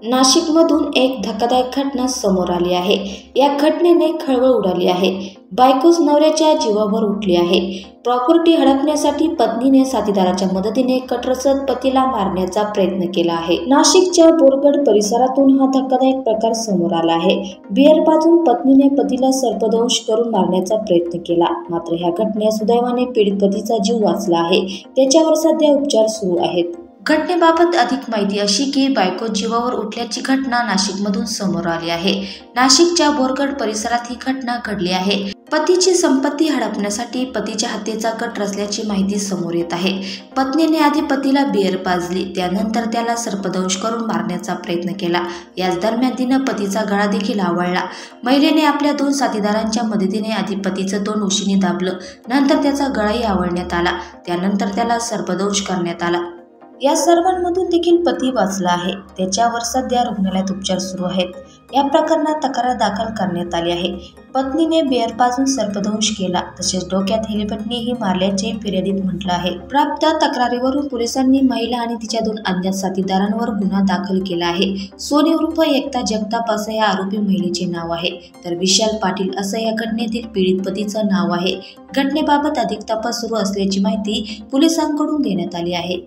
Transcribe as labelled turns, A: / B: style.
A: नाशिकमधून एक धक्कादायक घटना समोर आली आहे। या घटनेने खळबळ उडाली आहे। बायकोच नवऱ्याच्या जीवावर उठली आहे। प्रॉपर्टी हडपण्यासाठी पत्नीने साथीदाराच्या मदतीने कटरसत पतीला मारण्याचा प्रयत्न केला आहे। नाशिकच्या बोरगड परिसरातून हा धक्कादायक प्रकार समोर आला आहे। बियर पाजून पत्नीने पतीला सर्पदंश करून मारण्याचा प्रयत्न केला, मात्र ह्या घटनेत सुदैवाने पीडित पतीचा जीव वाचला आहे। त्याच्यावर सध्या उपचार सुरू आहेत। घटनेबाबत अधिक माहिती अशी की बायको जीवावर उठल्याची घटना नाशिकमधून समोर आली आहे। नाशिकच्या बोरगड परिसरात ही घटना घडली आहे। पतीची संपत्ती हडपण्यासाठी पतीच्या हत्येचा कट रचल्याची माहिती समोर येत आहे। पत्नीने आधी पतीला बियर पाजली, त्यानंतर त्याला सर्पदंश करून मारण्याचा प्रयत्न केला। याच दरम्यान तिनं पतीचा गळा देखील आवळला। महिलेने आपल्या 2 साथीदारांच्या मदतीने आधी पतीचं तोंड उशीने दाबलं, नंतर त्याचा गळाही आवळण्यात आला। त्यानंतर त्याला सर्पदंश करण्यात आला। या सर्वांमधून देखील पती वाचला आहे। त्याच्यावर सध्या रुग्णालयात उपचार सुरू आहेत। या प्रकरणात तक्रार दाखल करण्यात आली आहे। पत्नीने बियर पाजून सर्पदंश केला, तसेच डोक्यात हेलिपेटनेही मारल्याचे फिर्यादीत म्हटलं आहे। प्राप्त तक्रारीवरून पोलिसांनी महिला आणि तिच्या 2 अज्ञात साथीदारांवर गुन्हा दाखल केला आहे। सोनी उर्फ एकता जगताप असं या आरोपी महिलेचे नाव आहे, तर विशाल पाटील असं या घटनेतील पीडित पतीचं नाव आहे। घटनेबाबत अधिक तपास सुरू असल्याची माहिती पोलिसांकडून देण्यात आली आहे।